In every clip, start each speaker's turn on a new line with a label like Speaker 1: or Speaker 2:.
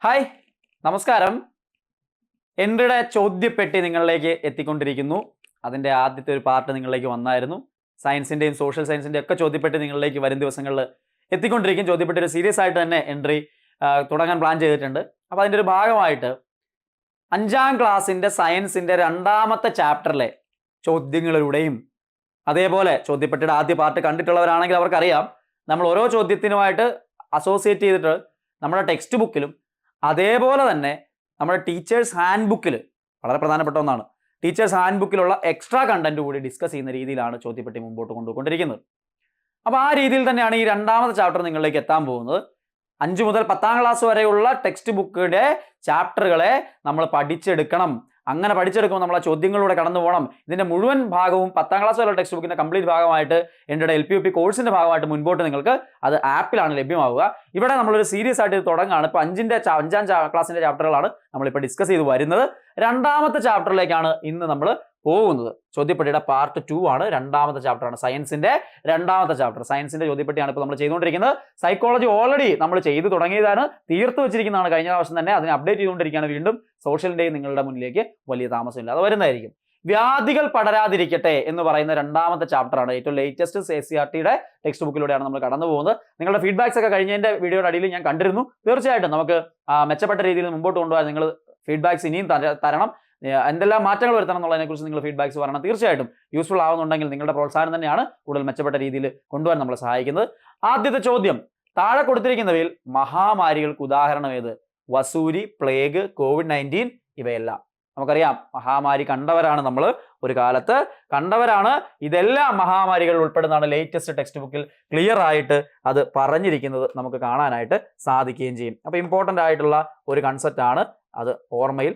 Speaker 1: Hi, നമസ്കാരം. എൻട്രിയുടെ ചോദ്യപ്പെട്ടി നിങ്ങളിലേക്ക് എത്തിക്കൊണ്ടിരിക്കുന്നു. അതിൻ്റെ ആദ്യത്തെ ഒരു പാർട്ട് നിങ്ങളിലേക്ക് വന്നായിരുന്നു. സയൻസിൻ്റെയും സോഷ്യൽ സയൻസിൻ്റെ ഒക്കെ ചോദ്യപ്പെട്ടി നിങ്ങളിലേക്ക് വരും ദിവസങ്ങളിൽ എത്തിക്കൊണ്ടിരിക്കും. ചോദ്യപ്പെട്ടി ഒരു സീരിയസ് ആയിട്ട് തന്നെ എൻട്രി തുടങ്ങാൻ പ്ലാൻ ചെയ്തിട്ടുണ്ട്. അപ്പോൾ അതിൻ്റെ ഒരു ഭാഗമായിട്ട് 5ാം ക്ലാസ്സിൻ്റെ സയൻസിൻ്റെ 2ാമത്തെ ചാപ്റ്ററിലെ ചോദ്യങ്ങളിലൂടെയും അതേപോലെ ചോദ്യപ്പെട്ടിയുടെ ആദ്യ പാർട്ട് കണ്ടിട്ടുള്ളവരാണെങ്കിൽ അവർക്കറിയാം, നമ്മൾ ഓരോ ചോദ്യത്തിനുമായിട്ട് അസോസിയേറ്റ് ചെയ്തിട്ട് നമ്മുടെ ടെക്സ്റ്റ് ബുക്കിലും അതേപോലെ തന്നെ നമ്മുടെ ടീച്ചേഴ്സ് ഹാൻഡ് ബുക്കിൽ വളരെ പ്രധാനപ്പെട്ട ഒന്നാണ്, ടീച്ചേഴ്സ് ഹാൻഡ് ബുക്കിലുള്ള എക്സ്ട്രാ കണ്ടന്റ് കൂടി ഡിസ്കസ് ചെയ്യുന്ന രീതിയിലാണ് ചോദ്യപ്പെട്ടി മുമ്പോട്ട് കൊണ്ടുപോയിക്കൊണ്ടിരിക്കുന്നത്. അപ്പോൾ ആ രീതിയിൽ തന്നെയാണ് ഈ 2ാമത്തെ ചാപ്റ്റർ നിങ്ങളിലേക്ക് എത്താൻ പോകുന്നത്. 5 മുതൽ 10ാം ക്ലാസ് വരെയുള്ള ടെക്സ്റ്റ് ബുക്കിൻ്റെ ചാപ്റ്ററുകളെ നമ്മൾ പഠിച്ചെടുക്കണം. അങ്ങനെ പഠിച്ചെടുക്കുമ്പോൾ നമ്മൾ ആ ചോദ്യങ്ങളിലൂടെ കടന്നു പോകണം. ഇതിൻ്റെ മുഴുവൻ ഭാഗവും 10ാം ക്ലാസ് വരെയുള്ള ടെക്സ്റ്റ് ബുക്കിൻ്റെ കംപ്ലീറ്റ് ഭാഗമായിട്ട് എൻ്റെ LPUP കോഴ്സിൻ്റെ ഭാഗമായിട്ട് മുൻപോട്ട് നിങ്ങൾക്ക് അത് ആപ്പിലാണ് ലഭ്യമാവുക. ഇവിടെ നമ്മളൊരു സീരിയസ് ആയിട്ട് തുടങ്ങുകയാണ്. ഇപ്പോൾ 5ാം ക്ലാസ്സിൻ്റെ ചാപ്റ്ററുകളാണ് നമ്മളിപ്പോൾ ഡിസ്കസ് ചെയ്ത് വരുന്നത്. 2ാമത്തെ ചാപ്റ്ററിലേക്കാണ് ഇന്ന് നമ്മൾ പോകുന്നത്. ചോദ്യപ്പെട്ടിയുടെ പാർട്ട് 2 ആണ്. 2ാമത്തെ ചാപ്റ്ററാണ് സയൻസിൻ്റെ 2ാമത്തെ ചാപ്റ്റർ. സയൻസിൻ്റെ ചോദ്യപ്പെട്ടിയാണ് ഇപ്പോൾ നമ്മൾ ചെയ്തുകൊണ്ടിരിക്കുന്നത്. സൈക്കോളജി ഓൾറെഡി നമ്മൾ ചെയ്തു തുടങ്ങിയതാണ്, തീർത്ത് വെച്ചിരിക്കുന്നതാണ് കഴിഞ്ഞ പ്രാവശ്യം തന്നെ. അതിനെ അപ്ഡേറ്റ് ചെയ്തുകൊണ്ടിരിക്കുകയാണ്. വീണ്ടും സോഷ്യൽ ഡേ നിങ്ങളുടെ മുന്നിലേക്ക് വലിയ താമസമില്ല, അത് വരുന്നതായിരിക്കും. വ്യാധികൾ പടരാതിരിക്കട്ടെ എന്ന് പറയുന്ന 2ാമത്തെ ചാപ്റ്ററാണ്. ഏറ്റവും ലേറ്റസ്റ്റ് CRTയുടെ ടെക്സ്റ്റ് ബുക്കിലൂടെയാണ് നമ്മൾ കടന്നു പോകുന്നത്. നിങ്ങളുടെ ഫീഡ്ബാക്സ് ഒക്കെ കഴിഞ്ഞതിൻ്റെ വീഡിയോയുടെ അടിയിൽ ഞാൻ കണ്ടിരുന്നു. തീർച്ചയായിട്ടും നമുക്ക് മെച്ചപ്പെട്ട രീതിയിൽ മുമ്പോട്ട് കൊണ്ടുപോകാൻ നിങ്ങൾ ഫീഡ്ബാക്സ് ഇനിയും തരണം. എന്തെല്ലാം മാറ്റങ്ങൾ വരുത്തണം എന്നുള്ളതിനെക്കുറിച്ച് നിങ്ങൾ ഫീഡ്ബാക്സ് പറയണം. തീർച്ചയായിട്ടും യൂസ്ഫുൾ ആവുന്നുണ്ടെങ്കിൽ നിങ്ങളുടെ പ്രോത്സാഹനം തന്നെയാണ് കൂടുതൽ മെച്ചപ്പെട്ട രീതിയിൽ കൊണ്ടുപോകാൻ നമ്മളെ സഹായിക്കുന്നത്. ആദ്യത്തെ ചോദ്യം, താഴെ കൊടുത്തിരിക്കുന്നവയിൽ മഹാമാരികൾക്ക് ഉദാഹരണം ഏത്? വസൂരി, പ്ലേഗ്, COVID-19 ഇവയെല്ലാം. നമുക്കറിയാം, മഹാമാരി കണ്ടവരാണ് നമ്മൾ, ഒരു കാലത്ത് കണ്ടവരാണ്. ഇതെല്ലാം മഹാമാരികൾ ഉൾപ്പെടുന്നതാണ്. ലേറ്റസ്റ്റ് ടെക്സ്റ്റ് ബുക്കിൽ ക്ലിയർ ആയിട്ട് അത് പറഞ്ഞിരിക്കുന്നത് നമുക്ക് കാണാനായിട്ട് സാധിക്കുകയും ചെയ്യും. അപ്പോൾ ഇമ്പോർട്ടൻ്റ് ആയിട്ടുള്ള ഒരു കൺസെപ്റ്റാണ്, അത് ഓർമ്മയിൽ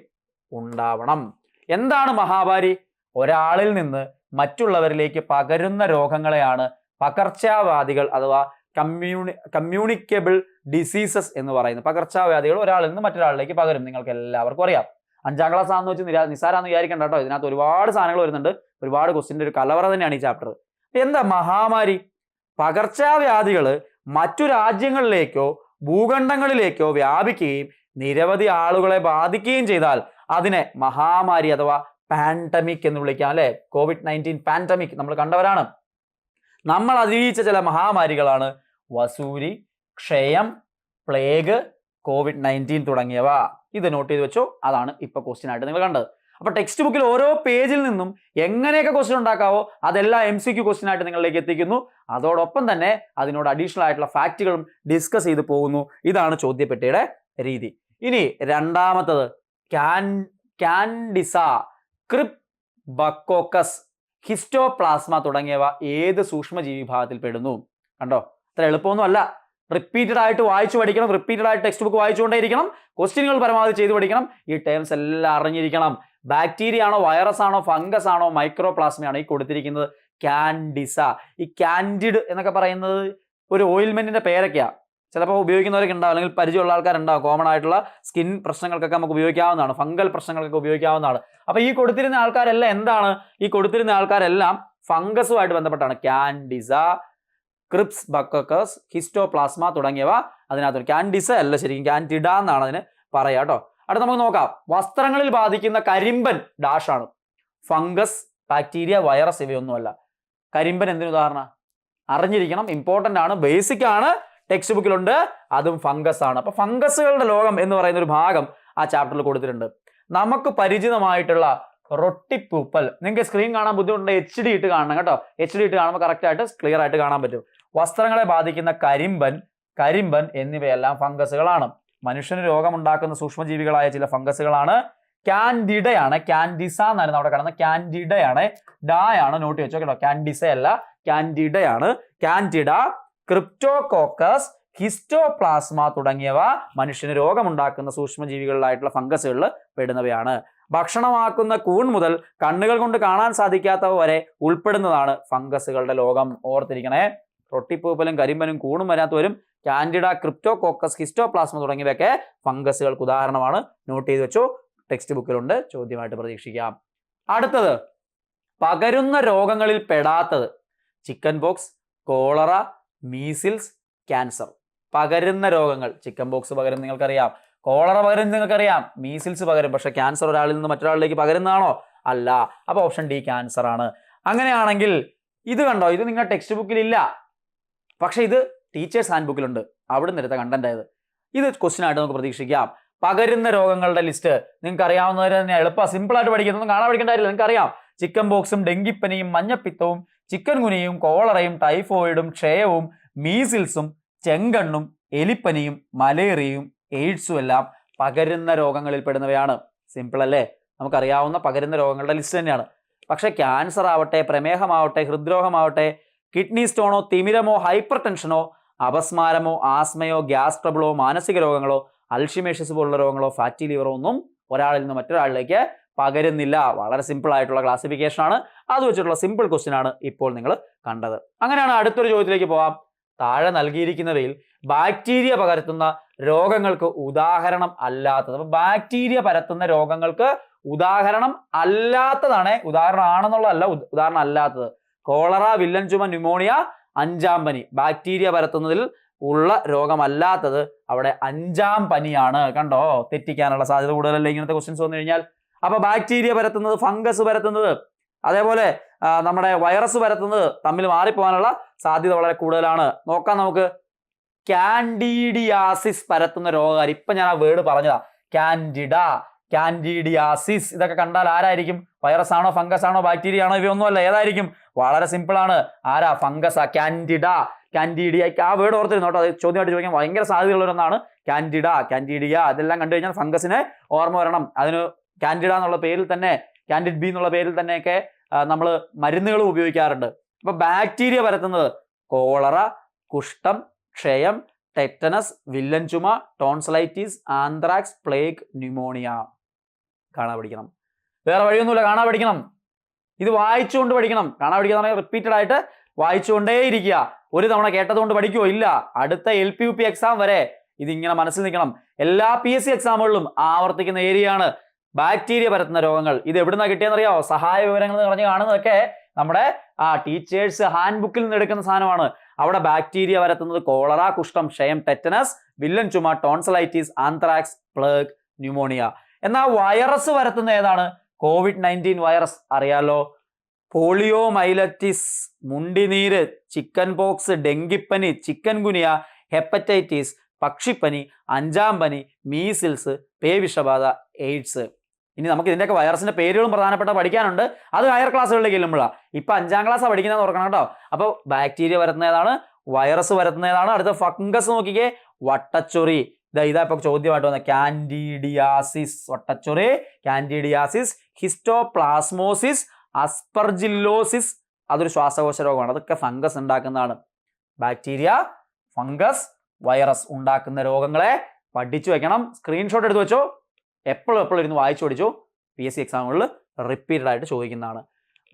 Speaker 1: ഉണ്ടാവണം. എന്താണ് മഹാമാരി? ഒരാളിൽ നിന്ന് മറ്റുള്ളവരിലേക്ക് പകരുന്ന രോഗങ്ങളെയാണ് പകർച്ചവ്യാധികൾ അഥവാ കമ്മ്യൂണിക്കബിൾ ഡിസീസസ് എന്ന് പറയുന്നത്. പകർച്ചവ്യാധികൾ ഒരാളിൽ നിന്ന് മറ്റൊരാളിലേക്ക് പകരും. നിങ്ങൾക്ക് എല്ലാവർക്കും അറിയാം. 5ാം ക്ലാസ് ആണെന്ന് വെച്ച് നിസ്സാരാന്ന് വിചാരിക്കണ്ട കേട്ടോ. ഇതിനകത്ത് ഒരുപാട് സാധനങ്ങൾ വരുന്നുണ്ട്. ഒരുപാട് ക്വസ്റ്റിൻ്റെ ഒരു കലവറ തന്നെയാണ് ഈ ചാപ്റ്റർ. എന്താ മഹാമാരി? പകർച്ചവ്യാധികൾ മറ്റു രാജ്യങ്ങളിലേക്കോ ഭൂഖണ്ഡങ്ങളിലേക്കോ വ്യാപിക്കുകയും നിരവധി ആളുകളെ ബാധിക്കുകയും ചെയ്താൽ അതിനെ മഹാമാരി അഥവാ പാൻഡമിക് എന്ന് വിളിക്കാം, അല്ലെ? COVID-19 പാൻഡമിക് നമ്മൾ കണ്ടവരാണ്. നമ്മൾ അതിജീവിച്ച ചില മഹാമാരികളാണ് വസൂരി, ക്ഷയം, പ്ലേഗ്, COVID-19 തുടങ്ങിയവ. ഇത് നോട്ട് ചെയ്ത് വെച്ചോ. അതാണ് ഇപ്പൊ ക്വസ്റ്റ്യൻ ആയിട്ട് നിങ്ങൾ കണ്ടത്. അപ്പൊ ടെക്സ്റ്റ് ബുക്കിൽ ഓരോ പേജിൽ നിന്നും എങ്ങനെയൊക്കെ ക്വസ്റ്റ്യൻ ഉണ്ടാക്കാവോ അതെല്ലാം MCQ ക്വസ്റ്റ്യൻ ആയിട്ട് നിങ്ങളിലേക്ക് എത്തിക്കുന്നു. അതോടൊപ്പം തന്നെ അതിനോട് അഡീഷണൽ ആയിട്ടുള്ള ഫാക്റ്റുകളും ഡിസ്കസ് ചെയ്ത് പോകുന്നു. ഇതാണ് ചോദ്യപ്പെട്ടിയുടെ രീതി. ഇനി 2ാമത്തത്, കാൻഡിസ, ക്രിപ്ബക്കോക്കസ്, ഹിസ്റ്റോപ്ലാസ്മ തുടങ്ങിയവ ഏത് സൂക്ഷ്മജീവി വിഭാഗത്തിൽ പെടുന്നു? കണ്ടോ, അത്ര എളുപ്പമൊന്നും അല്ല. റിപ്പീറ്റഡ് ആയിട്ട് വായിച്ചു പഠിക്കണം. റിപ്പീറ്റഡ് ആയിട്ട് ടെക്സ്റ്റ് ബുക്ക് വായിച്ചുകൊണ്ടേയിരിക്കണം. ക്വസ്റ്റ്യനുകൾ പരമാവധി ചെയ്തു പഠിക്കണം. ഈ ടേംസ് എല്ലാം അറിഞ്ഞിരിക്കണം. ബാക്ടീരിയ ആണോ, വൈറസ് ആണോ, ഫംഗസ് ആണോ, മൈക്രോപ്ലാസ്മയാണോ ഈ കൊടുത്തിരിക്കുന്നത്? കാൻഡിസ. ഈ കാൻഡിഡ് എന്നൊക്കെ പറയുന്നത് ഒരു ഓയിൽമെന്റിന്റെ പേരൊക്കെയാണ്. ചിലപ്പോൾ ഉപയോഗിക്കുന്നവരൊക്കെ ഉണ്ടാവും, അല്ലെങ്കിൽ പരിചയമുള്ള ആൾക്കാരുണ്ടാവും. കോമൺ ആയിട്ടുള്ള സ്കിൻ പ്രശ്നങ്ങൾക്കൊക്കെ നമുക്ക് ഉപയോഗിക്കാവുന്നതാണ്, ഫംഗൽ പ്രശ്നങ്ങൾക്കൊക്കെ ഉപയോഗിക്കാവുന്നതാണ്. അപ്പോൾ ഈ കൊടുത്തിരുന്ന ആൾക്കാരെല്ലാം എന്താണ്? ഈ കൊടുത്തിരുന്ന ആൾക്കാരെല്ലാം ഫംഗസുമായിട്ട് ബന്ധപ്പെട്ടാണ്. കാൻഡിസ, ക്രിപ്ബക്കോക്കസ്, ഹിസ്റ്റോപ്ലാസ്മ തുടങ്ങിയവ അതിനകത്ത്. കാൻഡിസ അല്ല, ശരിക്കും കാൻഡിഡ എന്നാണ് അതിന് പറയാ കേട്ടോ. അടുത്ത നമുക്ക് നോക്കാം. വസ്ത്രങ്ങളിൽ ബാധിക്കുന്ന കരിമ്പൻ ഡാഷാണ്. ഫംഗസ്, ബാക്ടീരിയ, വൈറസ് ഇവയൊന്നുമല്ല. കരിമ്പൻ എന്തിനു ഉദാഹരണം? അറിഞ്ഞിരിക്കണം, ഇമ്പോർട്ടൻ്റ് ആണ്, ബേസിക് ആണ്, ടെക്സ്റ്റ് ബുക്കിലുണ്ട്. അതും ഫംഗസ് ആണ്. അപ്പൊ ഫംഗസുകളുടെ ലോകം എന്ന് പറയുന്ന ഒരു ഭാഗം ആ ചാപ്റ്ററിൽ കൊടുത്തിട്ടുണ്ട്. നമുക്ക് പരിചിതമായിട്ടുള്ള റൊട്ടിപ്പൂപ്പൽ, നിങ്ങൾക്ക് സ്ക്രീൻ കാണാൻ ബുദ്ധിമുട്ടുണ്ട്, HD ഇട്ട് കാണണം കേട്ടോ. HD ഇട്ട് കാണുമ്പോൾ കറക്റ്റ് ആയിട്ട് ക്ലിയർ ആയിട്ട് കാണാൻ പറ്റും. വസ്ത്രങ്ങളെ ബാധിക്കുന്ന കരിമ്പൻ എന്നിവയെല്ലാം ഫംഗസുകളാണ്. മനുഷ്യന് രോഗമുണ്ടാക്കുന്ന സൂക്ഷ്മജീവികളായ ചില ഫംഗസുകളാണ്. കാൻഡിഡയാണ്, കാൻഡിസ എന്നായിരുന്നു അവിടെ കാണുന്നത്. കാൻഡിഡയാണ്, ഡായാണ്, നോട്ട് വെച്ചോ കേട്ടോ. കാൻഡിസ അല്ല, കാൻഡിഡയാണ്. കാൻഡിഡ, ക്രിപ്റ്റോകോക്കസ്, ഹിസ്റ്റോപ്ലാസ്മ തുടങ്ങിയവ മനുഷ്യന് രോഗമുണ്ടാക്കുന്ന സൂക്ഷ്മജീവികളിലായിട്ടുള്ള ഫംഗസുകളിൽ പെടുന്നവയാണ്. ഭക്ഷണമാക്കുന്ന കൂൺ മുതൽ കണ്ണുകൾ കൊണ്ട് കാണാൻ സാധിക്കാത്തവ വരെ ഉൾപ്പെടുന്നതാണ് ഫംഗസുകളുടെ ലോകം. ഓർത്തിരിക്കണേ. റൊട്ടിപ്പൂപ്പലും കരിമ്പനും കൂണും വരാത്തവരും കാൻഡിഡ, ക്രിപ്റ്റോകോക്കസ്, ഹിസ്റ്റോപ്ലാസ്മ തുടങ്ങിയവയൊക്കെ ഫംഗസുകൾക്ക് ഉദാഹരണമാണ്. നോട്ട് ചെയ്ത് വെച്ചു. ടെക്സ്റ്റ് ബുക്കിലുണ്ട്, ചോദ്യമായിട്ട് പ്രതീക്ഷിക്കാം. അടുത്തത്, പകരുന്ന രോഗങ്ങളിൽ പെടാത്തത്. Chicken pox, cholera, measles, cancer. പകരുന്ന രോഗങ്ങൾ. ചിക്കൻ ബോക്സ് പകരും, നിങ്ങൾക്കറിയാം. കോളറ പകരും നിങ്ങൾക്കറിയാം, മീസിൽസ് പകരും. പക്ഷെ ക്യാൻസർ ഒരാളിൽ നിന്ന് മറ്റൊരാളിലേക്ക് പകരുന്നതാണോ? അല്ല. അപ്പൊ ഓപ്ഷൻ ഡി ക്യാൻസർ ആണ്. അങ്ങനെയാണെങ്കിൽ ഇത് കണ്ടോ, ഇത് നിങ്ങൾ ടെക്സ്റ്റ് ബുക്കിൽ ഇല്ല, പക്ഷെ ഇത് ടീച്ചേഴ്സ് ഹാൻഡ് ബുക്കിലുണ്ട്. അവിടെ നിന്ന് എടുത്ത കണ്ടന്റ് ആയത്. ഇത് ക്വസ്റ്റ്യൻ ആയിട്ട് നമുക്ക് പ്രതീക്ഷിക്കാം. പകരുന്ന രോഗങ്ങളുടെ ലിസ്റ്റ് നിങ്ങൾക്ക് അറിയാവുന്നവരെ തന്നെ എളുപ്പം സിമ്പിൾ ആയിട്ട് പഠിക്കുന്നതൊന്നും കാണാൻ പഠിക്കേണ്ടതായില്ല. നിങ്ങൾക്ക് അറിയാം, ചിക്കൻ ബോക്സും ഡെങ്കിപ്പനിയും മഞ്ഞപ്പിത്തവും ചിക്കൻ ഗുനിയും കോളറയും ടൈഫോയിഡും ക്ഷയവും മീസിൽസും ചെങ്കണ്ണും എലിപ്പനിയും മലേറിയയും എയ്ഡ്സും എല്ലാം പകരുന്ന രോഗങ്ങളിൽ പെടുന്നവയാണ്. സിമ്പിൾ അല്ലേ? നമുക്കറിയാവുന്ന പകരുന്ന രോഗങ്ങളുടെ ലിസ്റ്റ് തന്നെയാണ്. പക്ഷെ ക്യാൻസർ ആവട്ടെ, പ്രമേഹമാവട്ടെ, ഹൃദ്രോഗമാവട്ടെ, കിഡ്നി സ്റ്റോണോ, തിമിരമോ, ഹൈപ്പർ ടെൻഷനോ, അപസ്മാരമോ, ആസ്മയോ, ഗ്യാസ് ട്രബിളോ, മാനസിക രോഗങ്ങളോ, അൽഷിമേഷ്യസ് പോലുള്ള രോഗങ്ങളോ, ഫാറ്റി ലിവറോ ഒന്നും ഒരാളിൽ നിന്ന് മറ്റൊരാളിലേക്ക് പകരുന്നില്ല. വളരെ സിമ്പിൾ ആയിട്ടുള്ള ക്ലാസിഫിക്കേഷൻ ആണ്. അത് വെച്ചിട്ടുള്ള സിമ്പിൾ ക്വസ്റ്റ്യൻ ആണ് ഇപ്പോൾ നിങ്ങൾ കണ്ടത്. അങ്ങനെയാണ് അടുത്തൊരു ചോദ്യത്തിലേക്ക് പോവാം. താഴെ നൽകിയിരിക്കുന്നവയിൽ ബാക്ടീരിയ പകർത്തുന്ന രോഗങ്ങൾക്ക് ഉദാഹരണം അല്ലാത്തത്. അപ്പൊ ബാക്ടീരിയ പരത്തുന്ന രോഗങ്ങൾക്ക് ഉദാഹരണം അല്ലാത്തതാണ്. ഉദാഹരണം ആണെന്നുള്ളതല്ല, ഉദാഹരണം അല്ലാത്തത്. കോളറ, വില്ലൻ ചുമ, ന്യൂമോണിയ, അഞ്ചാം പനി. ബാക്ടീരിയ പരത്തുന്നതിൽ ഉള്ള രോഗമല്ലാത്തത് അവിടെ അഞ്ചാം പനിയാണ്. കണ്ടോ, തെറ്റിക്കാനുള്ള സാധ്യത കൂടുതലല്ലേ ഇങ്ങനത്തെ ക്വസ്റ്റ്യൻസ് വന്നു കഴിഞ്ഞാൽ. അപ്പൊ ബാക്ടീരിയ പരത്തുന്നത്, ഫംഗസ് പരത്തുന്നത്, അതേപോലെ നമ്മുടെ വൈറസ് പരത്തുന്നത് തമ്മിൽ മാറിപ്പോകാനുള്ള സാധ്യത വളരെ കൂടുതലാണ്. നോക്കാം നമുക്ക്. കാൻഡിഡിയാസിസ് പരത്തുന്ന രോഗകാരി. ഇപ്പൊ ഞാൻ ആ വേർഡ് പറഞ്ഞതാ, കാൻഡിഡ, കാൻഡിഡിയാസിസ്. ഇതൊക്കെ കണ്ടാൽ ആരായിരിക്കും? വൈറസ് ആണോ, ഫംഗസ് ആണോ, ബാക്ടീരിയ ആണോ? ഇവയൊന്നുമല്ല. ഏതായിരിക്കും? വളരെ സിമ്പിൾ ആണ്. ആരാ? ഫംഗസാ. കാൻഡിഡ, കാൻഡിഡിയ. ആ വേർഡ് ഓർത്തിരുന്നു കേട്ടോ. അത് ചോദ്യമായിട്ട് ചോദിക്കാൻ ഭയങ്കര സാധ്യതയുള്ളൊരെന്നാണ് കാൻഡിഡ, കാൻഡിഡിയ. അതെല്ലാം കണ്ടു കഴിഞ്ഞാൽ ഫംഗസിനെ ഓർമ്മ വരണം. അതിന് കാൻഡിഡ എന്നുള്ള പേരിൽ തന്നെ, കാൻഡിഡ് ബി എന്നുള്ള പേരിൽ തന്നെയൊക്കെ നമ്മൾ മരുന്നുകളും ഉപയോഗിക്കാറുണ്ട്. അപ്പൊ ബാക്ടീരിയ പരത്തുന്നത് കോളറ, കുഷ്ഠം, ക്ഷയം, ടെറ്റനസ്, വില്ലൻ ചുമ, ടോൺസിലൈറ്റിസ്, ആന്ത്രാക്സ്, പ്ലേഗ്, ന്യൂമോണിയ. കാണാൻ പഠിക്കണം. വേറെ വഴിയൊന്നുമില്ല, കാണാൻ പഠിക്കണം. ഇത് വായിച്ചുകൊണ്ട് പഠിക്കണം. കാണാൻ പഠിക്കുക റിപ്പീറ്റഡ് ആയിട്ട് വായിച്ചുകൊണ്ടേയിരിക്കുക. ഒരു തവണ കേട്ടതുകൊണ്ട് പഠിക്കുമോ? ഇല്ല. അടുത്ത LP UP എക്സാം വരെ ഇതിങ്ങനെ മനസ്സിൽ നിൽക്കണം. എല്ലാ PSC എക്സാമുകളിലും ആവർത്തിക്കുന്ന ഏരിയയാണ് ബാക്ടീരിയ പരത്തുന്ന രോഗങ്ങൾ. ഇത് എവിടുന്നാ കിട്ടിയെന്നറിയാമോ? സഹായ വിവരങ്ങൾ എന്ന് പറഞ്ഞ് കാണുന്നതൊക്കെ നമ്മുടെ ടീച്ചേഴ്സ് ഹാൻഡ് ബുക്കിൽ നിന്ന് എടുക്കുന്ന സാധനമാണ്. അവിടെ ബാക്ടീരിയ പരത്തുന്നത് കോളറ, കുഷ്ഠം, ക്ഷയം, ടെറ്റനസ്, വില്ലൻ ചുമ, ടോൺസിലൈറ്റിസ്, ആന്ത്രാക്സ്, പ്ലേഗ്, ന്യൂമോണിയ. എന്നാൽ വൈറസ് പരത്തുന്ന ഏതാണ്? COVID-19 വൈറസ് അറിയാലോ. പോളിയോ മൈലറ്റിസ്, മുണ്ടിനീര്, ചിക്കൻ പോക്സ്, ഡെങ്കിപ്പനി, ചിക്കൻ ഗുനിയ, ഹെപ്പറ്റൈറ്റിസ്, പക്ഷിപ്പനി, അഞ്ചാം പനി, മീസിൽസ്, പേവിഷബാധ, എയ്ഡ്സ്. ഇനി നമുക്ക് ഇതിൻ്റെയൊക്കെ വൈറസിന്റെ പേരുകളും പ്രധാനപ്പെട്ട പഠിക്കാനുണ്ട്. അത് ഹയർ ക്ലാസ്സുകളിലേക്ക് ചെല്ലുമ്പോഴാണ്. ഇപ്പൊ 5ാം ക്ലാസ്സാണ് പഠിക്കുന്നത് ഓർക്കണം കേട്ടോ. അപ്പോൾ ബാക്ടീരിയ പരത്തുന്ന ഏതാണ്? വൈറസ് പരത്തുന്ന ഏതാണ്? അടുത്ത ഫംഗസ് നോക്കിക്കേ, വട്ടച്ചൊറി. ഇതാ ഇപ്പൊ ചോദ്യമായിട്ട് വന്ന കാൻഡിഡിയാസിസ്. വട്ടച്ചൊറി, കാൻഡിഡിയാസിസ്, ഹിസ്റ്റോപ്ലാസ്മോസിസ്, അസ്പർജില്ലോസിസ്. അതൊരു ശ്വാസകോശ രോഗമാണ്. അതൊക്കെ ഫംഗസ് ഉണ്ടാക്കുന്നതാണ്. ബാക്ടീരിയ, ഫംഗസ്, വൈറസ് ഉണ്ടാക്കുന്ന രോഗങ്ങളെ പഠിച്ചു വെക്കണം. സ്ക്രീൻഷോട്ട് എടുത്ത് വെച്ചോ. എപ്പോഴും ഇരുന്ന് വായിച്ചു പഠിച്ചു. PSC എക്സാമുകളിൽ റിപ്പീറ്റഡ് ആയിട്ട് ചോദിക്കുന്നതാണ്.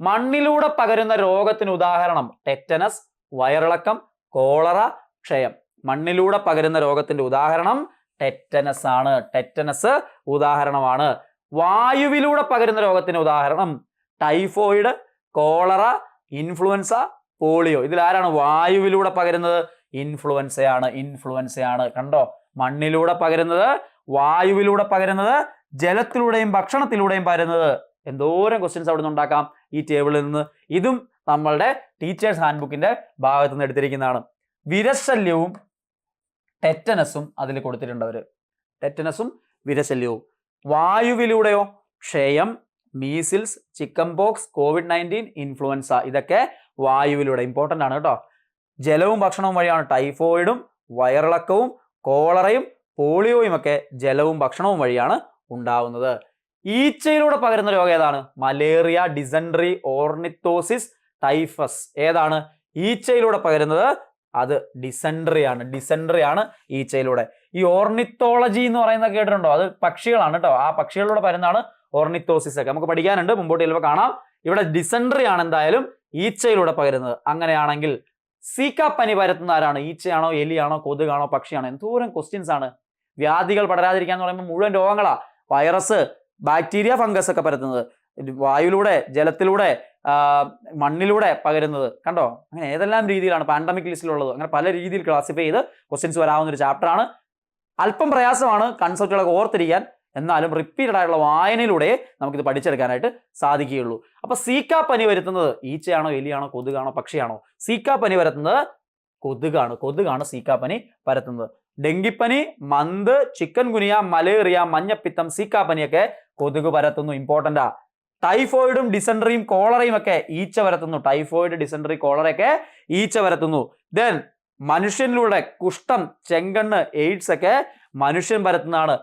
Speaker 1: മണ്ണിലൂടെ പകരുന്ന രോഗത്തിന് ഉദാഹരണം ടെറ്റനസ്, വയറിളക്കം, കോളറ, ക്ഷയം. മണ്ണിലൂടെ പകരുന്ന രോഗത്തിന്റെ ഉദാഹരണം ടെറ്റനസ് ആണ്. ടെറ്റനസ് ഉദാഹരണമാണ്. വായുവിലൂടെ പകരുന്ന രോഗത്തിന് ഉദാഹരണം ടൈഫോയിഡ്, കോളറ, ഇൻഫ്ലുവൻസ, പോളിയോ. ഇതിലാരാണ് വായുവിലൂടെ പകരുന്നത്? ഇൻഫ്ലുവൻസയാണ്. കണ്ടോ, മണ്ണിലൂടെ പകരുന്നത്, വായുവിലൂടെ പകരുന്നത്, ജലത്തിലൂടെയും ഭക്ഷണത്തിലൂടെയും പകരുന്നത്. എന്തോരം ക്വസ്റ്റ്യൻസ് അവിടെ നിന്ന് ഉണ്ടാക്കാം ഈ ടേബിളിൽ നിന്ന്. ഇതും നമ്മളുടെ ടീച്ചേഴ്സ് ഹാൻഡ് ബുക്കിന്റെ ഭാഗത്ത് നിന്ന് എടുത്തിരിക്കുന്നതാണ്. വിരശല്യവും ടെറ്റനസും അതിൽ കൊടുത്തിട്ടുണ്ട് അവര്. ടെറ്റനസും വിരശല്യവും. വായുവിലൂടെയോ ക്ഷയം, measles, chicken pox, COVID-19, influenza. ഇതൊക്കെ വായുവിലൂടെ ഇമ്പോർട്ടൻ്റ് ആണ് കേട്ടോ. ജലവും ഭക്ഷണവും വഴിയാണ് ടൈഫോയിഡും വയറിളക്കവും കോളറയും പോളിയോയും ഒക്കെ ജലവും ഭക്ഷണവും വഴിയാണ് ഉണ്ടാവുന്നത്. ഈച്ചയിലൂടെ പകരുന്ന രോഗം ഏതാണ്? Malaria, dysentery, ornithosis, typhus. ഏതാണ് ഈച്ചയിലൂടെ പകരുന്നത്? അത് ഡിസെൻട്രി ആണ് ഈച്ചയിലൂടെ. ഈ ഓർണിത്തോളജി എന്ന് പറയുന്നത് കേട്ടിട്ടുണ്ടോ? അത് പക്ഷികളാണ് കേട്ടോ. ആ പക്ഷികളിലൂടെ പകരുന്നതാണ് ഓർണിത്തോസിസ് ഒക്കെ. നമുക്ക് പഠിക്കാനുണ്ട്, മുമ്പോട്ട് ചിലപ്പോൾ കാണാം. ഇവിടെ ഡിസെൻട്രി ആണ് എന്തായാലും ഈച്ചയിലൂടെ പകരുന്നത്. അങ്ങനെയാണെങ്കിൽ സീക്ക പനി പരത്തുന്ന ആരാണ്? ഈച്ചയാണോ, എലിയാണോ, കൊതുകാണോ, പക്ഷിയാണോ? എന്തോരം ക്വസ്റ്റ്യൻസ് ആണ്. വ്യാധികൾ പടരാതിരിക്കുക എന്ന് പറയുമ്പോൾ മുഴുവൻ രോഗങ്ങളാ. വൈറസ്, ബാക്ടീരിയ, ഫംഗസ് ഒക്കെ പരത്തുന്നത്. വായുവിലൂടെ, ജലത്തിലൂടെ, മണ്ണിലൂടെ പകരുന്നത്. കണ്ടോ, അങ്ങനെ ഏതെല്ലാം രീതിയിലാണ് പാൻഡമിക് ലിസ്റ്റിലുള്ളത്. അങ്ങനെ പല രീതിയിൽ ക്ലാസിഫൈ ചെയ്ത് ക്വസ്റ്റ്യൻസ് വരാവുന്ന ഒരു ചാപ്റ്റർ ആണ്. അല്പം പ്രയാസമാണ് കൺസെപ്റ്റുകളൊക്കെ ഓർത്തിരിക്കാൻ, എന്നാലും റിപ്പീറ്റഡ് ആയിട്ടുള്ള വായനയിലൂടെ നമുക്കിത് പഠിച്ചെടുക്കാനായിട്ട് സാധിക്കുകയുള്ളൂ. അപ്പൊ സീക്ക പനി വരുത്തുന്നത് ഈച്ചയാണോ, എലിയാണോ, കൊതുകാണോ, പക്ഷിയാണോ? സീക്ക പനി വരുത്തുന്നത് കൊതുകാണ് സീക്ക പനി പരത്തുന്നത്. ഡെങ്കിപ്പനി, മന്ത്, ചിക്കൻ ഗുനിയ, മലേറിയ, മഞ്ഞപ്പിത്തം, സീക്ക പനിയൊക്കെ കൊതുക് പരത്തുന്നു. ഇമ്പോർട്ടന്റാ. ടൈഫോയിഡും ഡിസെൻട്രിയും കോളറയും ഒക്കെ ഈച്ച പരത്തുന്നു. ടൈഫോയിഡ്, ഡിസെൻട്രി, കോളറയൊക്കെ ഈച്ച പരത്തുന്നു. ദെൻ മനുഷ്യനിലൂടെ കുഷ്ഠം, ചെങ്കണ്ണ്, എയ്ഡ്സ് ഒക്കെ മനുഷ്യൻ പരത്തുന്നതാണ്.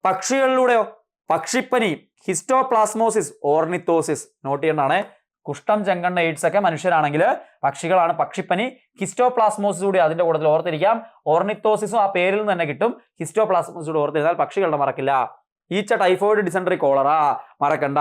Speaker 1: പക്ഷികളിലൂടെയോ? പക്ഷിപ്പനി, ഹിസ്റ്റോപ്ലാസ്മോസിസ്, ഓർണിത്തോസിസ്. നോട്ട് ചെയ്യേണ്ടതാണ്. കുഷ്ഠം, ചെങ്കണ്ണ്, എയ്ഡ്സ് ഒക്കെ മനുഷ്യരാണെങ്കിൽ പക്ഷികളാണ് പക്ഷിപ്പനി. ഹിസ്റ്റോപ്ലാസ്മോസിസ് കൂടി അതിന്റെ കൂട്ടത്തിൽ ഓർത്തിരിക്കാം. ഓർണിത്തോസിസും ആ പേരിൽ നിന്ന് തന്നെ കിട്ടും. ഹിസ്റ്റോപ്ലാസ്മോസിസ് കൂടി ഓർത്തിരുന്നാൽ പക്ഷികളുടെ മറക്കില്ല. ഈച്ച, ടൈഫോയിഡ്, ഡിസെൻട്രി, കോളറ മറക്കണ്ട.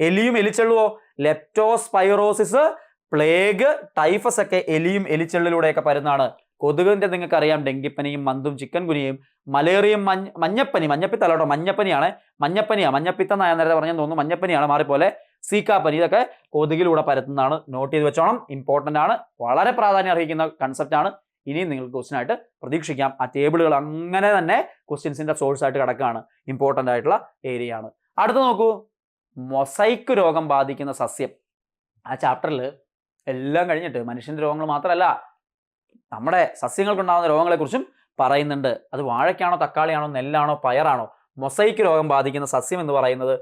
Speaker 1: എലിയും എലിച്ചെള്ളുവോ? ലെപ്റ്റോസ്പൈറോസിസ്, പ്ലേഗ്, ടൈഫസ് ഒക്കെ എലിയും എലിച്ചെള്ളിലൂടെയൊക്കെ പരുന്നതാണ്. കൊതുകിന്റെ നിങ്ങൾക്ക് അറിയാം, ഡെങ്കിപ്പനിയും മന്തും ചിക്കൻ ഗുനിയയും മലേറിയയും മഞ്ഞപ്പിത്തല്ലോ, മഞ്ഞപ്പനിയാണ്. മഞ്ഞപ്പിത്തം ഞാൻ നേരത്തെ പറഞ്ഞെന്ന് തോന്നുന്നു. മഞ്ഞപ്പനിയാണ്, മാറിപ്പോലെ. സീക്ക പനി, ഇതൊക്കെ കൊതുകിലൂടെ പരത്തുന്നതാണ്. നോട്ട് ചെയ്ത് വെച്ചോണം. ഇമ്പോർട്ടന്റ് ആണ്, വളരെ പ്രാധാന്യം അർഹിക്കുന്ന കൺസെപ്റ്റ് ആണ്. ഇനിയും നിങ്ങൾക്ക് ക്വസ്റ്റ്യൻ ആയിട്ട് പ്രതീക്ഷിക്കാം. ആ ടേബിളുകൾ അങ്ങനെ തന്നെ ക്വസ്റ്റ്യൻസിന്റെ സോഴ്സ് ആയിട്ട് കിടക്കുകയാണ്. ഇമ്പോർട്ടന്റ് ആയിട്ടുള്ള ഏരിയ ആണ്. അടുത്ത് നോക്കൂ, മൊസൈക്ക് രോഗം ബാധിക്കുന്ന സസ്യം. ആ ചാപ്റ്ററിൽ എല്ലാം കഴിഞ്ഞിട്ട് മനുഷ്യന്റെ രോഗങ്ങൾ മാത്രമല്ല, നമ്മുടെ സസ്യങ്ങൾക്കുണ്ടാകുന്ന രോഗങ്ങളെ കുറിച്ചും പറയുന്നുണ്ട്. അത് വാഴയ്ക്കാണോ, തക്കാളിയാണോ, നെല്ലാണോ, പയറാണോ? മൊസൈക്ക് രോഗം ബാധിക്കുന്ന സസ്യം എന്ന് പറയുന്നത്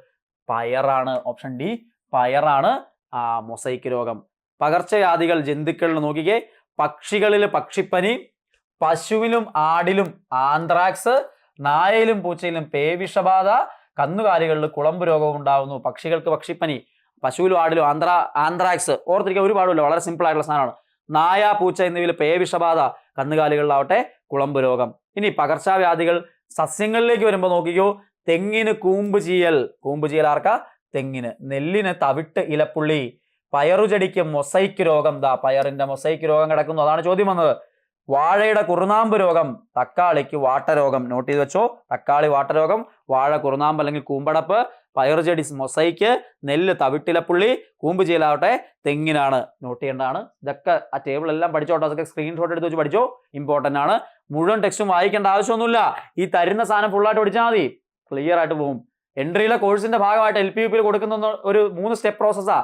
Speaker 1: പയറാണ്. ഓപ്ഷൻ ഡി, പയറാണ് ആ മൊസൈക്ക് രോഗം. പകർച്ചവ്യാധികൾ ജന്തുക്കളിൽ നോക്കിക്കേ. പക്ഷികളിൽ പക്ഷിപ്പനി, പശുവിലും ആടിലും ആന്ത്രാക്സ്, നായയിലും പൂച്ചയിലും പേവിഷബാധ, കന്നുകാലികളിൽ കുളമ്പ് രോഗവും ഉണ്ടാകുന്നു. പക്ഷികൾക്ക് പക്ഷിപ്പനി, പശുവിലും ആടിലും ആന്ത്രാക്സ്. ഓർത്തിരിക്കാൻ ഒരുപാടില്ല, വളരെ സിമ്പിൾ ആയിട്ടുള്ള സാധനമാണ്. നായ, പൂച്ച എന്നിവയിൽ പേവിഷബാധ, കന്നുകാലികളിലാവട്ടെ കുളമ്പ് രോഗം. ഇനി പകർച്ചവ്യാധികൾ സസ്യങ്ങളിലേക്ക് വരുമ്പോൾ നോക്കിക്കോ. തെങ്ങിന് കൂമ്പ് ചീയൽ ആർക്കാ? തെങ്ങിന്. നെല്ലിന് തവിട്ട് ഇലപ്പുള്ളി. പയറുചെടിക്ക് മൊസൈക്ക് രോഗം. പയറിന്റെ മൊസൈക്ക് രോഗം കിടക്കുന്നു. അതാണ് ചോദ്യം വന്നത്. വാഴയുടെ കുറുനാമ്പ് രോഗം, തക്കാളിക്ക് വാട്ടരോഗം. നോട്ട് ചെയ്ത് വെച്ചോ. തക്കാളി വാട്ടരോഗം, വാഴ കുറുനാമ്പ് അല്ലെങ്കിൽ കൂമ്പടപ്പ്, പയറുചെടി മൊസൈക്ക്, നെല്ല് തവിട്ടിലപ്പുള്ളി, കൂമ്പ് ചീലാവട്ടെ തെങ്ങിനാണ്. നോട്ട് ചെയ്യേണ്ടതാണ്. ഇതൊക്കെ ആ ടേബിൾ എല്ലാം പഠിച്ചോട്ടോ. അതൊക്കെ സ്ക്രീൻഷോട്ട് എടുത്ത് വെച്ച് പഠിച്ചോ. ഇമ്പോർട്ടന്റ് ആണ്. മുഴുവൻ ടെക്സ്റ്റും വായിക്കേണ്ട ആവശ്യമൊന്നുമില്ല. ഈ തരുന്ന സാധനം ഫുള്ളായിട്ട് പഠിച്ചാൽ മതി, ക്ലിയർ ആയിട്ട് പോകും. എൻട്രിയിലെ കോഴ്സിന്റെ ഭാഗമായിട്ട് LP-UP കൊടുക്കുന്ന ഒരു 3 സ്റ്റെപ്പ് പ്രോസസ്സാ.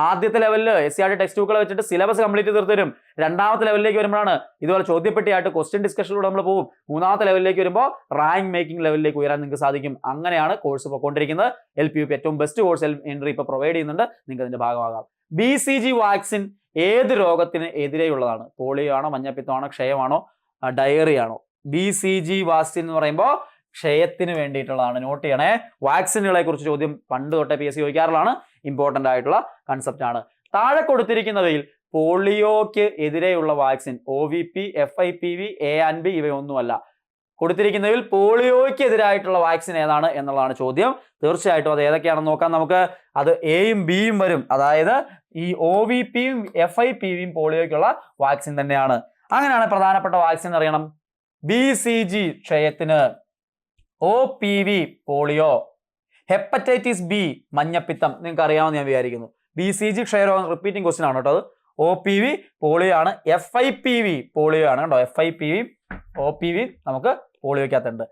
Speaker 1: ആദ്യത്തെ ലെവലിൽ SCRT ടെക്സ്റ്റ് ബുക്കുകൾ വെച്ചിട്ട് സിലബസ് കംപ്ലീറ്റ് തീർത്തരും. രണ്ടാമത്തെ ലെവലിലേക്ക് വരുമ്പോഴാണ് ഇതുപോലെ ചോദ്യപ്പെട്ടിയായിട്ട് ക്വസ്റ്റ്യൻ ഡിസ്കഷനിലൂടെ നമ്മൾ പോകും. മൂന്നാമത്തെ ലെവലിലേക്ക് വരുമ്പോൾ റാങ്ക് മേക്കിംഗ് ലെവലിലേക്ക് ഉയരാൻ നിങ്ങൾക്ക് സാധിക്കും. അങ്ങനെയാണ് കോഴ്സ് പോയിക്കൊണ്ടിരിക്കുന്നത്. LP-UP ഏറ്റവും ബെസ്റ്റ് കോഴ്സ് എൻട്രി ഇപ്പോൾ പ്രൊവൈഡ് ചെയ്യുന്നുണ്ട്. നിങ്ങൾക്ക് അതിന്റെ ഭാഗമാകാം. BCG വാക്സിൻ ഏത് രോഗത്തിന് എതിരെയുള്ളതാണ്? പോളിയോ ആണോ, മഞ്ഞപ്പിത്തമാണോ, ക്ഷയമാണോ, ഡയറിയാണോ? BCG വാക്സിൻ എന്ന് പറയുമ്പോൾ ക്ഷയത്തിന് വേണ്ടിയിട്ടുള്ളതാണ്. നോട്ട് ചെയ്യണേ. വാക്സിനുകളെ കുറിച്ച് ചോദ്യം പണ്ട് തൊട്ടേ PSC ചോദിക്കാറുള്ളതാണ്. ഇമ്പോർട്ടന്റ് ആയിട്ടുള്ള കൺസെപ്റ്റ് ആണ്. താഴെ കൊടുത്തിരിക്കുന്നവയിൽ പോളിയോക്ക് എതിരെയുള്ള vaccine OVP, FIPV, A and B ഇവയൊന്നുമല്ല. കൊടുത്തിരിക്കുന്നതിൽ പോളിയോയ്ക്ക് എതിരായിട്ടുള്ള വാക്സിൻ ഏതാണ് എന്നുള്ളതാണ് ചോദ്യം. തീർച്ചയായിട്ടും അത് ഏതൊക്കെയാണെന്ന് നോക്കാം നമുക്ക്. അത് Aയും Bയും വരും. അതായത് ഈ OVPയും FIPVയും പോളിയോയ്ക്കുള്ള വാക്സിൻ തന്നെയാണ്. അങ്ങനെയാണ് പ്രധാനപ്പെട്ട വാക്സിൻ അറിയണം. BCG ക്ഷയത്തിന്, OPV polio, hepatitis B മഞ്ഞപ്പിത്തം. നിങ്ങൾക്ക് അറിയാമെന്ന് ഞാൻ വിചാരിക്കുന്നു. BCG ക്ഷയരോഗം റിപ്പീറ്റിംഗ് ക്വസ്റ്റ്യൻ ആണ് കേട്ടോ. അത് OPV പോളിയോ ആണ്. FIPV പോളിയോ ആണ് കേട്ടോ. FIPV, OPV നമുക്ക് പോളിയോക്കകത്തുണ്ട്.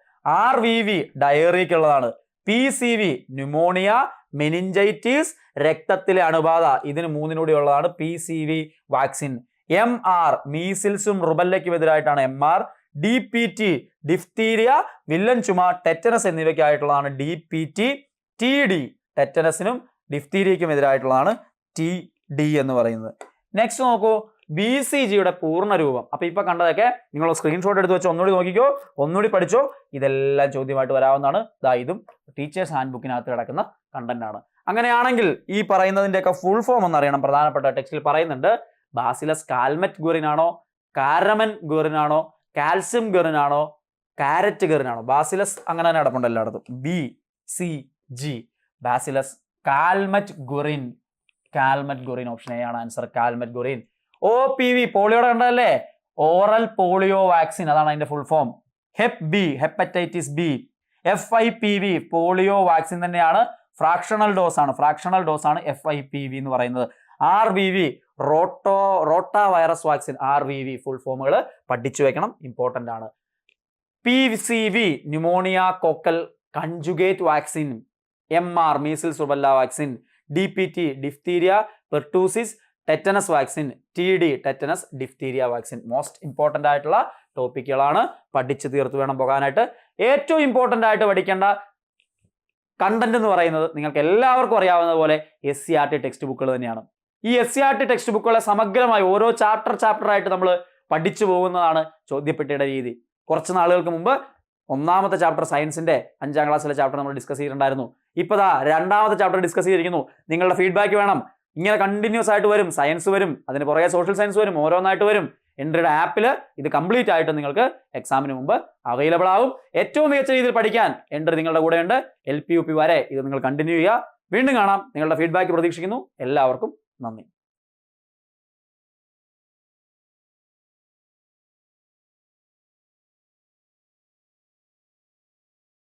Speaker 1: RVV ഡയറിക്കുള്ളതാണ്. PCV ന്യൂമോണിയ, മെനിഞ്ചൈറ്റിസ്, രക്തത്തിലെ അണുബാധ. ഇതിന് 3 ഉള്ളതാണ് PCV vaccine. MR മീസിൽസും റുബല്ലയ്ക്കും എതിരായിട്ടാണ് MR. DPT diphtheria, villain ചുമ, ടെറ്റനസ് എന്നിവയ്ക്കായിട്ടുള്ളതാണ് DPT. TD ടെറ്റനസിനും ഡിഫ്തീരിയയ്ക്കും എതിരായിട്ടുള്ളതാണ് TD എന്ന് പറയുന്നത്. നെക്സ്റ്റ് നോക്കൂ, BCGയുടെ പൂർണ്ണ രൂപം. അപ്പൊ ഇപ്പൊ കണ്ടതൊക്കെ നിങ്ങൾ സ്ക്രീൻഷോട്ട് എടുത്ത് വെച്ച് ഒന്നുകൂടി നോക്കിക്കോ, ഒന്നുകൂടി പഠിച്ചോ. ഇതെല്ലാം ചോദ്യമായിട്ട് വരാവുന്നതാണ്. ഇതും ടീച്ചേഴ്സ് ഹാൻഡ് ബുക്കിനകത്ത് കിടക്കുന്ന കണ്ടന്റ് ആണ്. അങ്ങനെയാണെങ്കിൽ ഈ പറയുന്നതിന്റെയൊക്കെ ഫുൾ ഫോം എന്നറിയണം. പ്രധാനപ്പെട്ട ടെക്സ്റ്റിൽ പറയുന്നുണ്ട്. ബാസിലസ് കാൽമെറ്റ് ഗുറിനാണോ, കാരമൻ ഗുറിനാണോ, കാൽസ്യം ഗറിനാണോ, കാരറ്റ് ഗറിനാണോ? ബാസിലസ് അങ്ങനെ തന്നെ കിടപ്പുണ്ട് എല്ലായിടത്തും. BCG bacillus Calmette Guerin. Calmette Guerin option A ആണ് ആൻസർ. Calmette Guerin. OPV പോളിയോടെ കണ്ടതല്ലേ, ഓറൽ പോളിയോ വാക്സിൻ. അതാണ് അതിന്റെ full form. HEP-B hepatitis B. FIPV polio vaccine തന്നെയാണ്. ഫ്രാക്ഷണൽ ഡോസ് ആണ് FIPV എന്ന് പറയുന്നത്. RVV rotavirus vaccine. RVV full ഫോമുകൾ പഠിച്ചു വെക്കണം, ഇമ്പോർട്ടന്റ് ആണ്. PCV pneumococcal conjugate vaccine, MR measles rubella vaccine, DPT diphtheria pertussis tetanus vaccine, TD tetanus diphtheria vaccine. Most important ആയിട്ടുള്ള ടോപ്പിക്കുകളാണ്, പഠിച്ച് തീർത്ത് വേണം പോകാനായിട്ട്. ഏറ്റവും ഇമ്പോർട്ടൻ്റ് ആയിട്ട് പഠിക്കേണ്ട കണ്ടന്റ് എന്ന് പറയുന്നത് നിങ്ങൾക്ക് എല്ലാവർക്കും അറിയാവുന്ന പോലെ SCERT ടെക്സ്റ്റ് ബുക്കുകൾ തന്നെയാണ്. ഈ SCERT ടെക്സ്റ്റ് ബുക്കുകളെ സമഗ്രമായി ഓരോ ചാപ്റ്ററായിട്ട് നമ്മൾ പഠിച്ചു പോകുന്നതാണ് ചോദ്യപ്പെട്ടിയുടെ രീതി. കുറച്ച് നാളുകൾക്ക് മുമ്പ് ഒന്നാമത്തെ ചാപ്റ്റർ സയൻസിന്റെ 5ാം ക്ലാസ്സിലെ ചാപ്റ്റർ നമ്മൾ ഡിസ്കസ് ചെയ്തിട്ടുണ്ടായിരുന്നു. ഇപ്പോൾ രണ്ടാമത്തെ ചാപ്റ്റർ ഡിസ്കസ് ചെയ്തിരിക്കുന്നു. നിങ്ങളുടെ ഫീഡ്ബാക്ക് വേണം. ഇങ്ങനെ കണ്ടിന്യൂസ് ആയിട്ട് വരും, സയൻസ് വരും, അതിന് പുറകെ സോഷ്യൽ സയൻസ് വരും, ഓരോന്നായിട്ട് വരും. എൻട്രിയുടെ ആപ്പിൽ ഇത് കംപ്ലീറ്റ് ആയിട്ട് നിങ്ങൾക്ക് എക്സാമിന് മുമ്പ് അവൈലബിൾ ആവും. ഏറ്റവും മികച്ച രീതിയിൽ പഠിക്കാൻ എൻട്രി നിങ്ങളുടെ കൂടെയുണ്ട്. LP UP വരെ ഇത് നിങ്ങൾ കണ്ടിന്യൂ ചെയ്യുക. വീണ്ടും കാണാം. നിങ്ങളുടെ ഫീഡ്ബാക്ക് പ്രതീക്ഷിക്കുന്നു. എല്ലാവർക്കും നന്ദി.